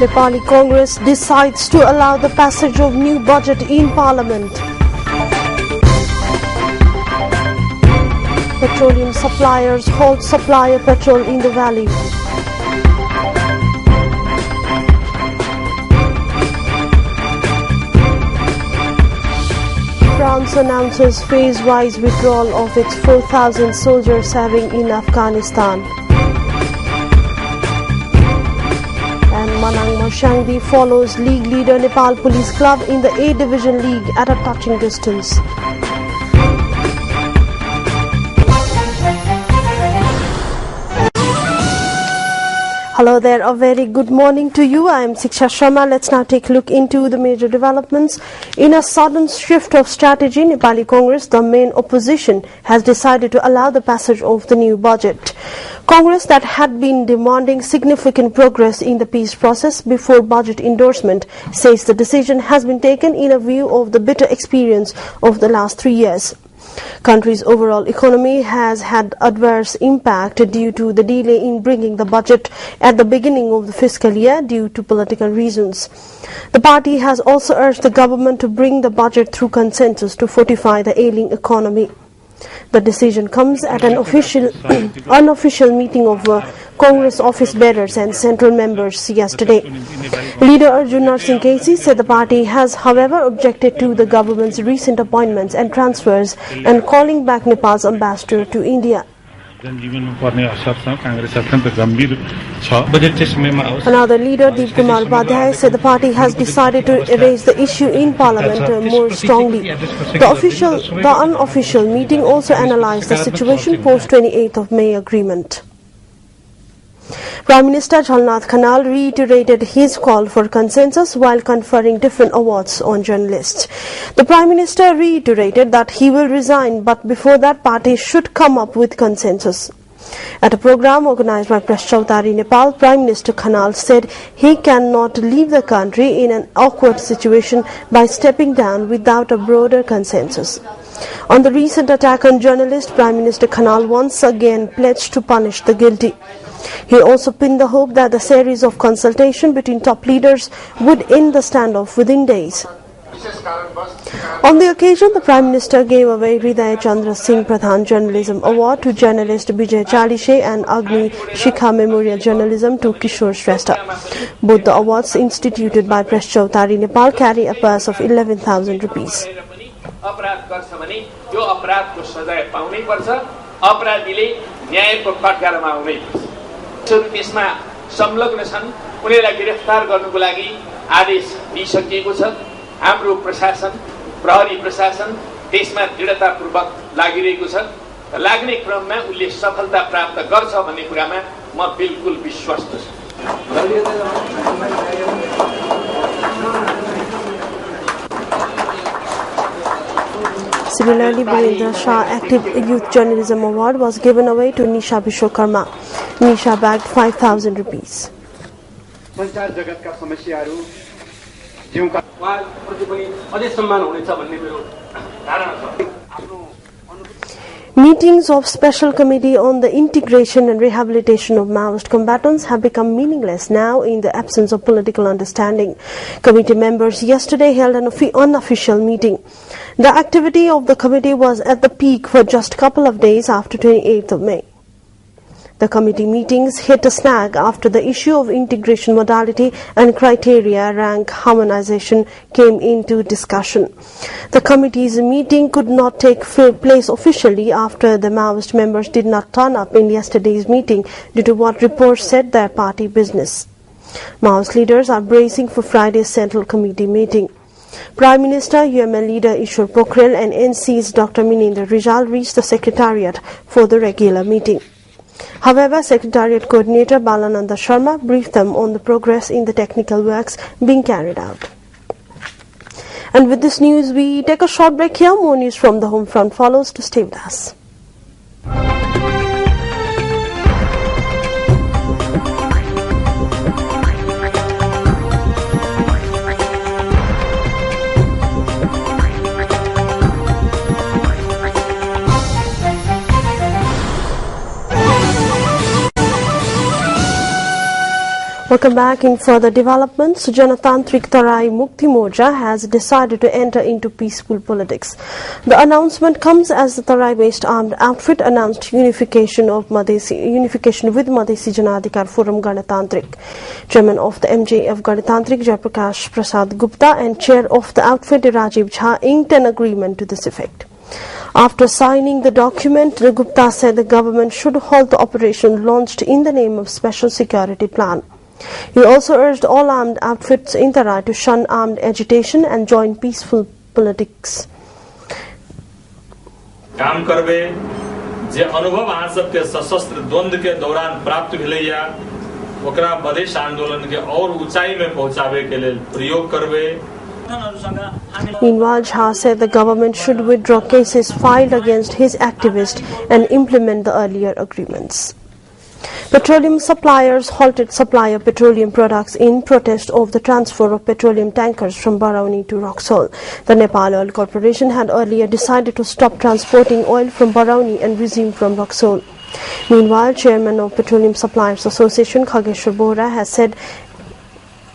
Nepali Congress decides to allow the passage of new budget in Parliament. Petroleum suppliers halt supply of petrol in the valley. France announces phase-wise withdrawal of its 4,000 soldiers serving in Afghanistan. And Manang Marshangdi follows league leader Nepal Police Club in the A Division League at a touching distance. Hello there, a very good morning to you. I am Siksha Sharma. Let's now take a look into the major developments. In a sudden shift of strategy, Nepali Congress, the main opposition, has decided to allow the passage of the new budget. Congress, that had been demanding significant progress in the peace process before budget endorsement, says the decision has been taken in a view of the bitter experience of the last 3 years. Country's overall economy has had adverse impact due to the delay in bringing the budget at the beginning of the fiscal year due to political reasons. The party has also urged the government to bring the budget through consensus to fortify the ailing economy. The decision comes at an unofficial meeting of Congress office bearers and central members yesterday. Leader Arjun Narsingh Kesi said the party has, however, objected to the government's recent appointments and transfers and calling back Nepal's ambassador to India. Another leader, Deep Kumar Upadhyay, said the party has decided to raise the issue in Parliament more strongly. The unofficial meeting also analysed the situation post 28th of May agreement. Prime Minister Jhalnath Khanal reiterated his call for consensus while conferring different awards on journalists. The Prime Minister reiterated that he will resign, but before that party should come up with consensus. At a program organised by Press Chautari Nepal, Prime Minister Khanal said he cannot leave the country in an awkward situation by stepping down without a broader consensus. On the recent attack on journalists, Prime Minister Khanal once again pledged to punish the guilty. He also pinned the hope that the series of consultation between top leaders would end the standoff within days. On the occasion, the Prime Minister gave away Hriday Chandra Singh Pradhan Journalism Award to journalist Vijay Chalishe and Agni Shikha Memorial Journalism to Kishore Shrestha. Both the awards instituted by Press Chautari Nepal carry a purse of 11,000 rupees. त्यसमा संलग्न छन् उनीलाई गिरफ्तार गर्नको लागि आदेश दिइसकिएको छ हाम्रो प्रशासन प्रहरी प्रशासन त्यसमा दृढतापूर्वक लागिरहेको छ लाग्ने क्रममा उले सफलता प्राप्त गर्छ भन्ने कुरामा म बिल्कुल विश्वस्त छु Similarly, Virendra Shah Active Youth Journalism Award was given away to Nisha Vishwakarma. Nisha bagged 5,000 rupees. Meetings of Special Committee on the Integration and Rehabilitation of Maoist combatants have become meaningless now in the absence of political understanding. Committee members yesterday held an unofficial meeting. The activity of the committee was at the peak for just a couple of days after 28th of May. The committee meetings hit a snag after the issue of integration modality and criteria rank harmonization came into discussion. The committee's meeting could not take place officially after the Maoist members did not turn up in yesterday's meeting due to what reports said their party business. Maoist leaders are bracing for Friday's Central Committee meeting. Prime Minister, UML leader Ishwar Pokhrel and NC's Dr. Minendra Rijal reached the Secretariat for the regular meeting. However, Secretariat Coordinator Balananda Sharma briefed them on the progress in the technical works being carried out. And with this news, we take a short break here. More news from the home front follows. To stay with us. Welcome back. In further developments, Janatantrik Tarai Mukti Morcha has decided to enter into peaceful politics. The announcement comes as the Tarai-based armed outfit announced unification with Madhesi Janadhikar Forum Ganatantrik. Chairman of the MJF Ganatantrik Jayaprakash Prasad Gupta and chair of the outfit Rajiv Jha inked an agreement to this effect. After signing the document, the Gupta said the government should halt the operation launched in the name of Special Security Plan. He also urged all armed outfits in Tarai to shun armed agitation and join peaceful politics. काम करबे जे अनुभव अहाँ सबके सशस्त्र द्वंद्व के दौरान प्राप्त भेलैया ओकरा मधेश आंदोलन के और ऊंचाई में पहुंचावे के लिए प्रयोग करबे. Meanwhile, Jha said the government should withdraw cases filed against his activists and implement the earlier agreements. Petroleum suppliers halted supply of petroleum products in protest of the transfer of petroleum tankers from Barauni to Roxol. The Nepal Oil Corporation had earlier decided to stop transporting oil from Barauni and resume from Roxol. Meanwhile, Chairman of Petroleum Suppliers Association Khageshwar Bohra has said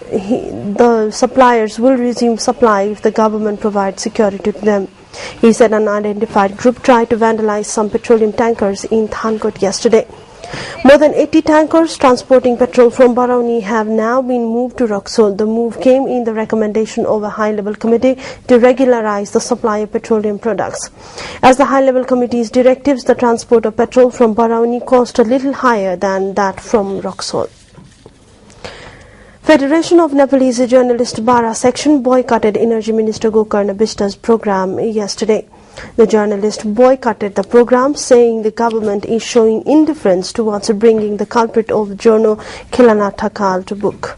the suppliers will resume supply if the government provides security to them. He said an unidentified group tried to vandalize some petroleum tankers in Thankot yesterday. More than 80 tankers transporting petrol from Barauni have now been moved to Roxol. The move came in the recommendation of a high-level committee to regularize the supply of petroleum products. As the high-level committee's directives, the transport of petrol from Barauni cost a little higher than that from Roxol. Federation of Nepalese Journalists Bara section boycotted Energy Minister Gokarna Bishta's program yesterday. The journalist boycotted the program, saying the government is showing indifference towards bringing the culprit of Jono Khilana Thakal to book.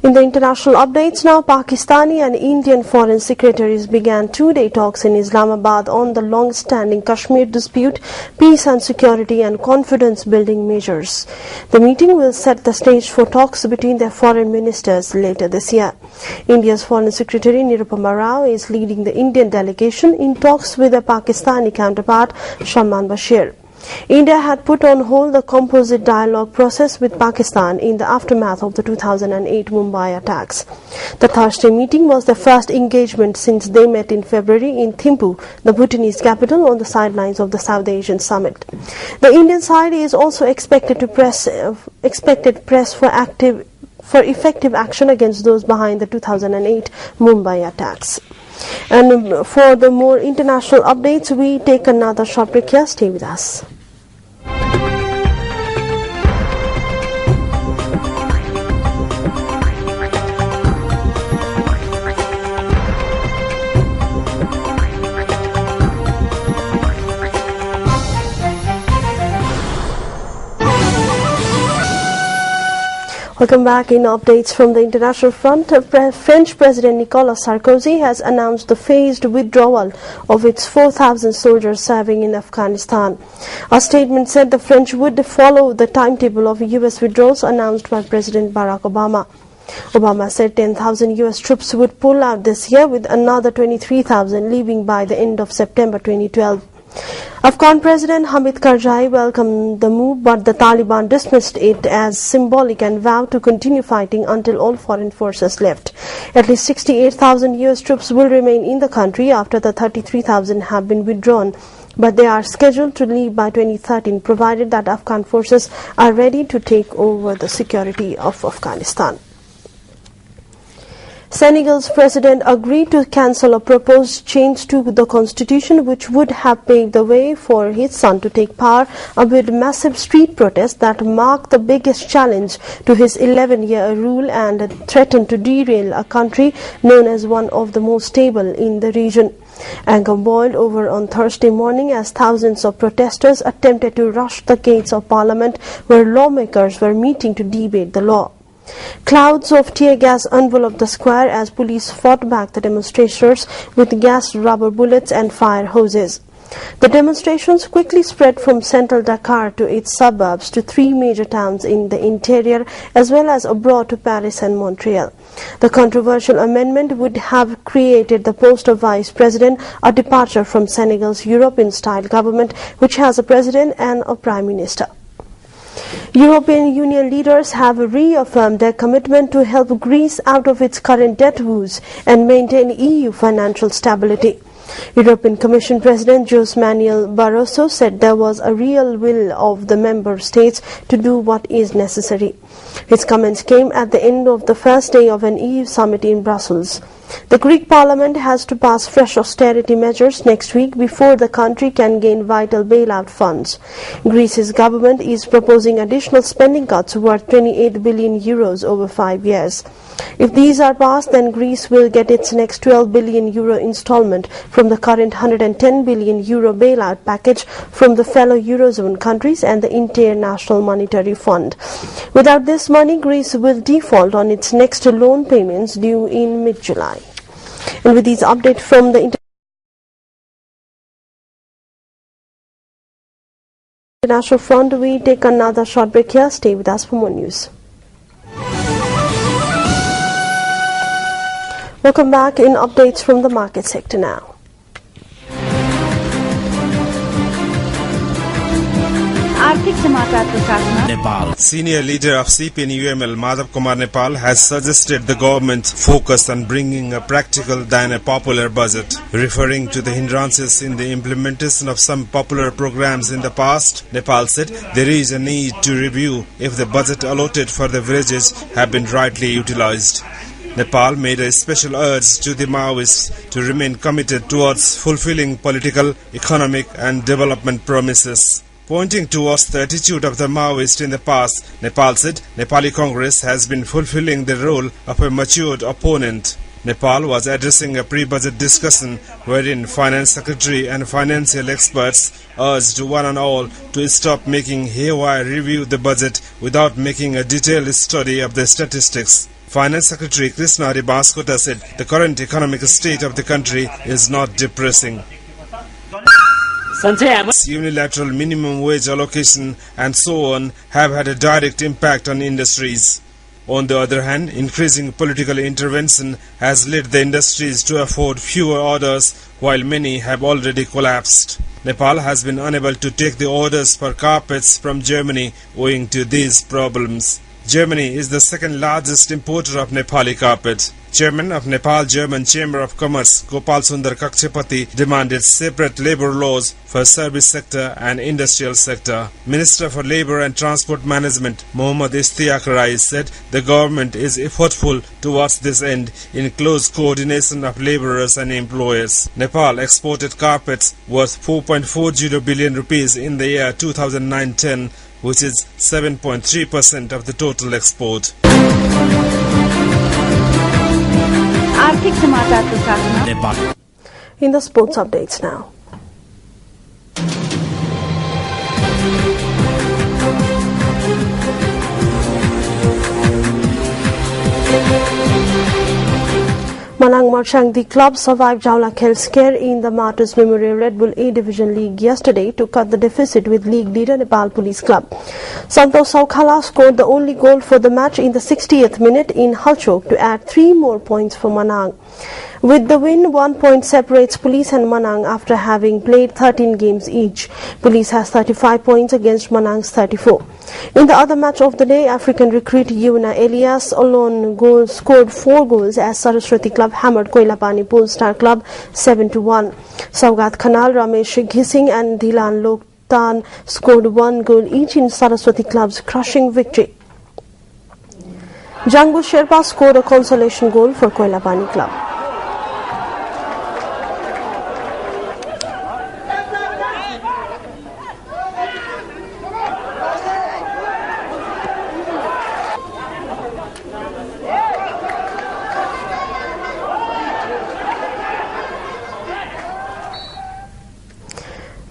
In the international updates now, Pakistani and Indian foreign secretaries began two-day talks in Islamabad on the long-standing Kashmir dispute, peace and security and confidence-building measures. The meeting will set the stage for talks between their foreign ministers later this year. India's Foreign Secretary Nirupama Rao is leading the Indian delegation in talks with their Pakistani counterpart Shalman Bashir. India had put on hold the composite dialogue process with Pakistan in the aftermath of the 2008 Mumbai attacks. The Thursday meeting was the first engagement since they met in February in Thimphu, the Bhutanese capital, on the sidelines of the South Asian Summit. The Indian side is also expected to press for effective action against those behind the 2008 Mumbai attacks. And for the more international updates, we take another short break here. Stay with us. Welcome back. In updates from the international front, French President Nicolas Sarkozy has announced the phased withdrawal of its 4,000 soldiers serving in Afghanistan. A statement said the French would follow the timetable of U.S. withdrawals announced by President Barack Obama. Obama said 10,000 U.S. troops would pull out this year, with another 23,000 leaving by the end of September 2012. Afghan President Hamid Karzai welcomed the move, but the Taliban dismissed it as symbolic and vowed to continue fighting until all foreign forces left. At least 68,000 U.S. troops will remain in the country after the 33,000 have been withdrawn, but they are scheduled to leave by 2013, provided that Afghan forces are ready to take over the security of Afghanistan. Senegal's president agreed to cancel a proposed change to the constitution which would have paved the way for his son to take power amid massive street protests that mark the biggest challenge to his 11-year rule and threaten to derail a country known as one of the most stable in the region. Anger boiled over on Thursday morning as thousands of protesters attempted to rush the gates of parliament where lawmakers were meeting to debate the law. Clouds of tear gas enveloped the square as police fought back the demonstrators with gas, rubber bullets and fire hoses. The demonstrations quickly spread from central Dakar to its suburbs to 3 major towns in the interior as well as abroad to Paris and Montreal. The controversial amendment would have created the post of vice president, a departure from Senegal's European-style government, which has a president and a prime minister. European Union leaders have reaffirmed their commitment to help Greece out of its current debt woes and maintain EU financial stability. European Commission President Jose Manuel Barroso said there was a real will of the member states to do what is necessary. His comments came at the end of the first day of an EU summit in Brussels. The Greek Parliament has to pass fresh austerity measures next week before the country can gain vital bailout funds. Greece's government is proposing additional spending cuts worth 28 billion euros over 5 years. If these are passed, then Greece will get its next 12 billion euro installment from the current 110 billion euro bailout package from the fellow Eurozone countries and the International Monetary Fund. Without this money, Greece will default on its next loan payments due in mid-July. And with these updates from the international front, we take another short break here. Stay with us for more news. Welcome back in updates from the market sector now. Nepal. Senior leader of CPN-UML Madhav Kumar Nepal has suggested the government focus on bringing a practical than a popular budget. Referring to the hindrances in the implementation of some popular programs in the past, Nepal said there is a need to review if the budget allotted for the villages have been rightly utilized. Nepal made a special urge to the Maoists to remain committed towards fulfilling political, economic and development promises. Pointing towards the attitude of the Maoists in the past, Nepal said Nepali Congress has been fulfilling the role of a matured opponent. Nepal was addressing a pre-budget discussion wherein Finance Secretary and financial experts urged one and all to stop making haywire review the budget without making a detailed study of the statistics. Finance Secretary Krishna Baskota said the current economic state of the country is not depressing. Unilateral minimum wage allocation and so on have had a direct impact on industries. On the other hand, increasing political intervention has led the industries to afford fewer orders while many have already collapsed. Nepal has been unable to take the orders for carpets from Germany owing to these problems. Germany is the second largest importer of Nepali carpet. Chairman of Nepal German Chamber of Commerce Gopal Sundar Kakchepati demanded separate labor laws for service sector and industrial sector. Minister for Labor and Transport Management Mohammad Istiaq Rai said the government is effortful towards this end in close coordination of laborers and employers. Nepal exported carpets worth 4.40 billion rupees in the year 2009-10, which is 7.3% of the total export. In the sports updates now. Manang Marchangdi club survived Jaula Khel scare in the Martyrs Memorial Red Bull A Division League yesterday to cut the deficit with league leader Nepal Police Club. Santosh Saukhala scored the only goal for the match in the 60th minute in Halchok to add 3 more points for Manang. With the win, 1 point separates Police and Manang after having played 13 games each. Police has 35 points against Manang's 34. In the other match of the day, African recruit Yuna Elias alone scored 4 goals as Saraswati Club hammered Koilapani Polestar Club 7-1. Saugat Khanal, Ramesh Ghising and Dhilan Loktan scored 1 goal each in Saraswati Club's crushing victory. Jangu Sherpa scored a consolation goal for Koilapani Club.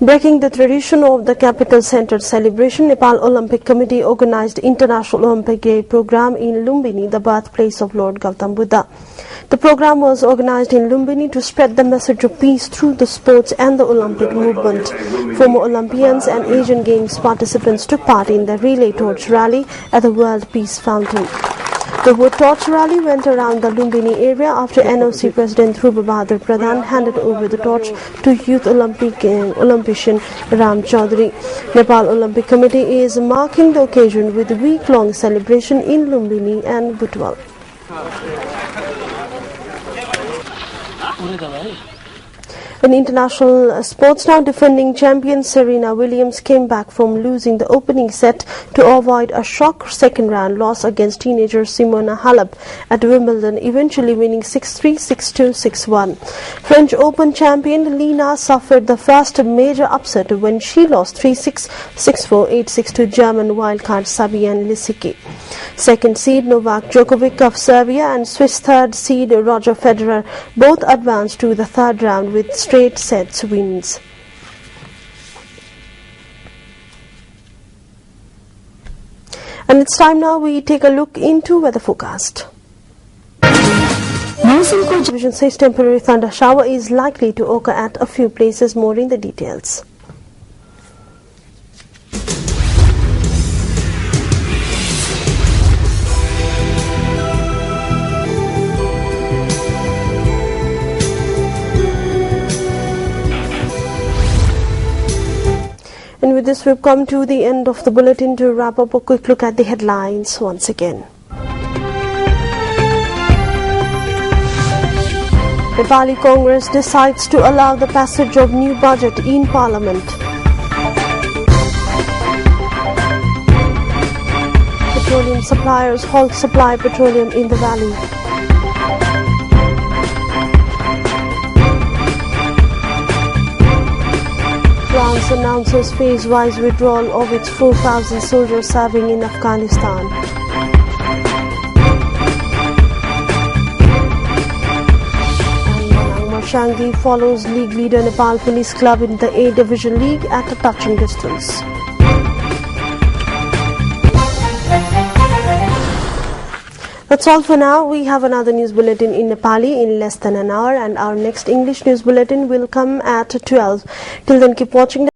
Breaking the tradition of the capital-centered celebration, Nepal Olympic Committee organized International Olympic Day program in Lumbini, the birthplace of Lord Gautam Buddha. The program was organized in Lumbini to spread the message of peace through the sports and the Olympic movement. Former Olympians and Asian Games participants took part in the relay torch rally at the World Peace Fountain. The torch rally went around the Lumbini area after NOC President Dhruv Bahadur Pradhan handed over the torch to Youth Olympian Ram Chaudhary. Nepal Olympic Committee is marking the occasion with a week-long celebration in Lumbini and Butwal. In international sports now, defending champion Serena Williams came back from losing the opening set to avoid a shock second-round loss against teenager Simona Halep at Wimbledon, eventually winning 6-3, 6-2, 6-1. French Open champion Lina suffered the first major upset when she lost 3-6, 6-4, 8-6 to German wildcard Fabian Lisicki. Second seed Novak Djokovic of Serbia and Swiss third seed Roger Federer both advanced to the third round with straight sets wins. And it's time now we take a look into weather forecast. Division says temporary thunder shower is likely to occur at a few places. More in the details. And with this, we've come to the end of the bulletin. To wrap up, a quick look at the headlines once again. Nepali Congress decides to allow the passage of new budget in Parliament. Petroleum suppliers halt supply petroleum in the valley. France announces phase-wise withdrawal of its 4,000 soldiers serving in Afghanistan. And Marshangdi follows league leader Nepal Police Club in the A Division League at a touching distance. That's all for now. We have another news bulletin in Nepali in less than an hour, and our next English news bulletin will come at 12. Till then, keep watching.